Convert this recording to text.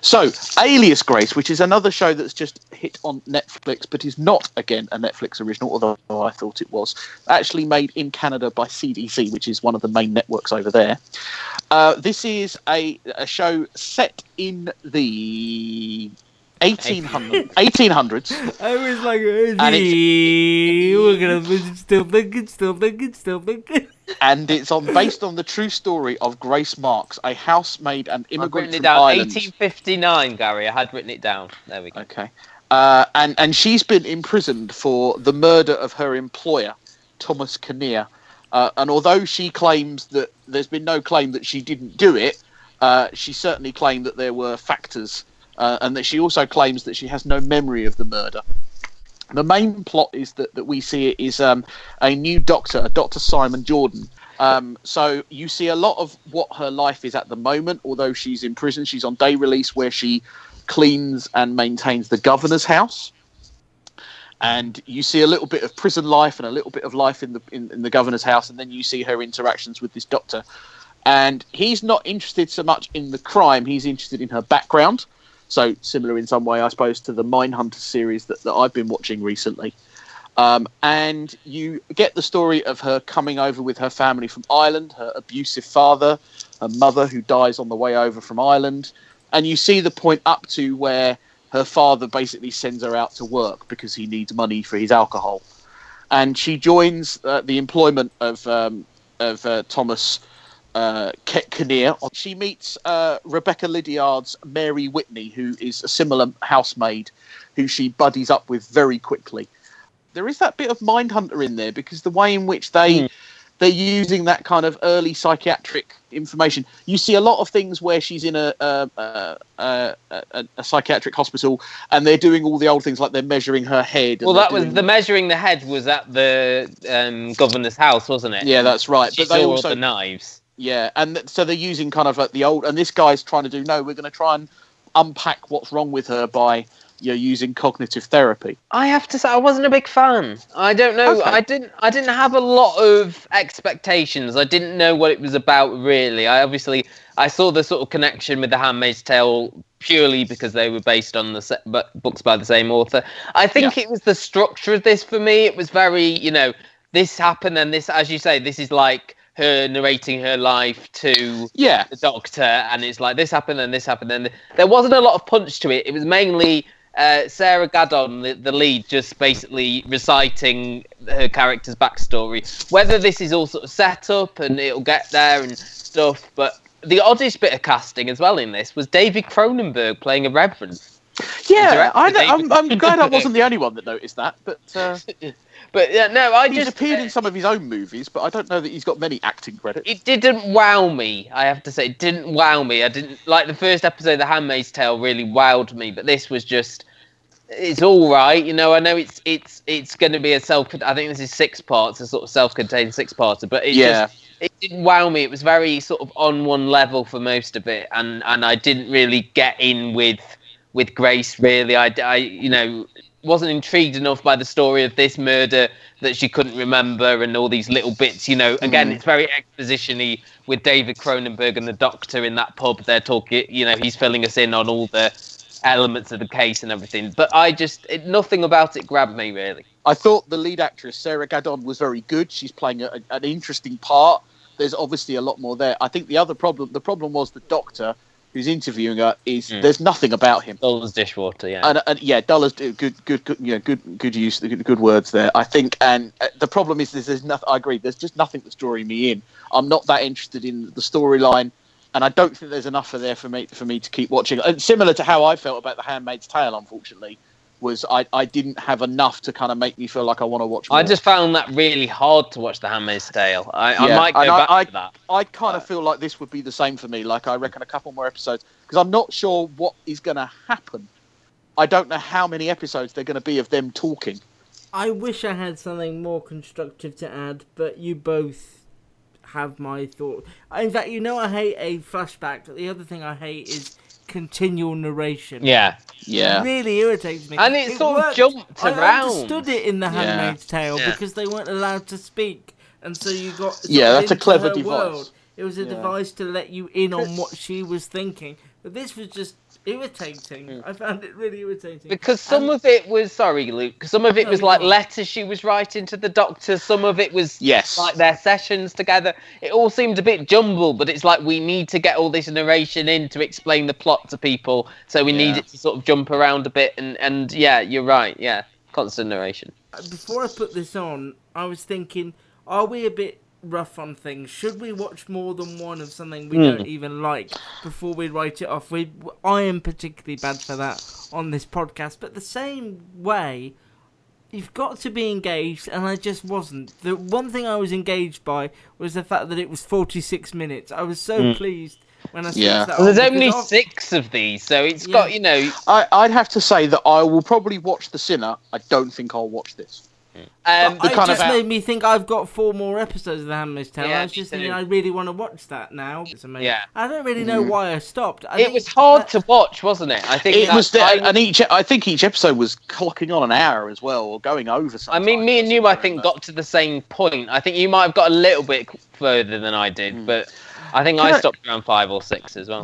So, Alias Grace, which is another show that's just hit on Netflix, but is not, again, a Netflix original, although I thought it was, actually made in Canada by CDC, which is one of the main networks over there. This is a show set in the 1800s. I was like, still thinking. And it's based on the true story of Grace Marks, a housemaid and immigrant from down. Ireland. 1859, Gary. I had written it down. There we go. Okay. And she's been imprisoned for the murder of her employer, Thomas Kinnear. And although she claims that there's been no claim that she didn't do it, she certainly claimed that there were factors, and that she also claims that she has no memory of the murder. The main plot is that we see it is a new doctor, Dr. Simon Jordan. So you see a lot of what her life is at the moment, although she's in prison. She's on day release where she cleans and maintains the governor's house. And you see a little bit of prison life and a little bit of life in the governor's house, and then you see her interactions with this doctor. And he's not interested so much in the crime, he's interested in her background. So similar in some way, I suppose, to the Mindhunter series that I've been watching recently. And you get the story of her coming over with her family from Ireland, her abusive father, her mother who dies on the way over from Ireland. And you see the point up to where her father basically sends her out to work because he needs money for his alcohol. And she joins the employment of Thomas Kinnear. She meets Rebecca Lydiard's Mary Whitney, who is a similar housemaid who she buddies up with very quickly. There is that bit of Mindhunter in there because the way in which they're using that kind of early psychiatric information. You see a lot of things where she's in a psychiatric hospital and they're doing all the old things like they're measuring her head. Well, that was the measuring the head was at the governor's house, wasn't it? Yeah, that's right. She saw all the knives. Yeah, and so they're using kind of like the old, and this guy's trying to do, no, we're going to try and unpack what's wrong with her by using cognitive therapy. I have to say, I wasn't a big fan. I don't know. Okay. I didn't have a lot of expectations. I didn't know what it was about, really. I saw the sort of connection with The Handmaid's Tale purely because they were based on the books by the same author. I think it was the structure of this for me. It was very, this happened and this, as you say, this is like her narrating her life to the doctor, and it's like this happened and this happened, and there wasn't a lot of punch to it. It was mainly Sarah Gadon, the lead, just basically reciting her character's backstory. Whether this is all sort of set up and it'll get there and stuff, but the oddest bit of casting as well in this was David Cronenberg playing a reverend. Yeah, I'm glad I wasn't the only one that noticed that, but he's appeared in some of his own movies, but I don't know that he's got many acting credits. It didn't wow me, I have to say. It didn't wow me. I didn't like the first episode of The Handmaid's Tale really wowed me, but this was just, it's all right. I know it's going to be I think this is 6 parts, a sort of self-contained 6-parter, but it didn't wow me. It was very sort of on one level for most of it, and I didn't really get in with Grace, really. I wasn't intrigued enough by the story of this murder that she couldn't remember and all these little bits, Again, it's very exposition-y with David Cronenberg and the doctor in that pub. They're talking, he's filling us in on all the elements of the case and everything. But nothing about it grabbed me, really. I thought the lead actress, Sarah Gadon, was very good. She's playing an interesting part. There's obviously a lot more there. I think the problem was the doctor who's interviewing her there's nothing about him. Dull as dishwater, yeah. And dull as good use, good words there. I think, and the problem is there's nothing. I agree. There's just nothing that's drawing me in. I'm not that interested in the storyline, and I don't think there's enough there for me to keep watching. And similar to how I felt about The Handmaid's Tale, unfortunately, was I didn't have enough to kind of make me feel like I want to watch more. I just found that really hard to watch The Handmaid's Tale. I might go back to that. I kind of feel like this would be the same for me. Like, I reckon a couple more episodes, because I'm not sure what is going to happen. I don't know how many episodes they're going to be of them talking. I wish I had something more constructive to add, but you both have my thought. In fact, I hate a flashback, but the other thing I hate is continual narration. Yeah. It really irritates me. And it sort of jumped around. I understood it in The Handmaid's Tale because they weren't allowed to speak, and so you got that's a clever device. World. It was a device to let you in on what she was thinking. But this was just irritating. I found it really irritating. Because some of it was, sorry, Luke, some of it was like letters she was writing to the Doctor. Some of it was like their sessions together. It all seemed a bit jumbled, but it's like we need to get all this narration in to explain the plot to people. So we need it to sort of jump around a bit. And yeah, you're right. Yeah, constant narration. Before I put this on, I was thinking, are we a bit rough on things? Should we watch more than one of something we don't even like before we write it off? I am particularly bad for that on this podcast, but the same way, you've got to be engaged, and I just wasn't. The one thing I was engaged by was the fact that it was 46 minutes. I was so pleased when I switched that on. There's only 6 of these, so it's got, you know... I'd have to say that I will probably watch The Sinner. I don't think I'll watch this. It just made me think I've got 4 more episodes of The Handmaid's Tale. I was just thinking I really want to watch that now. It's amazing. Yeah. I don't really know why I stopped. It was hard to watch, wasn't it? I think it was there, and I think each episode was clocking on an hour as well, or going over sometimes. I mean, me and you, I think, got to the same point. I think you might have got a little bit further than I did, but I think I stopped around 5 or 6 as well.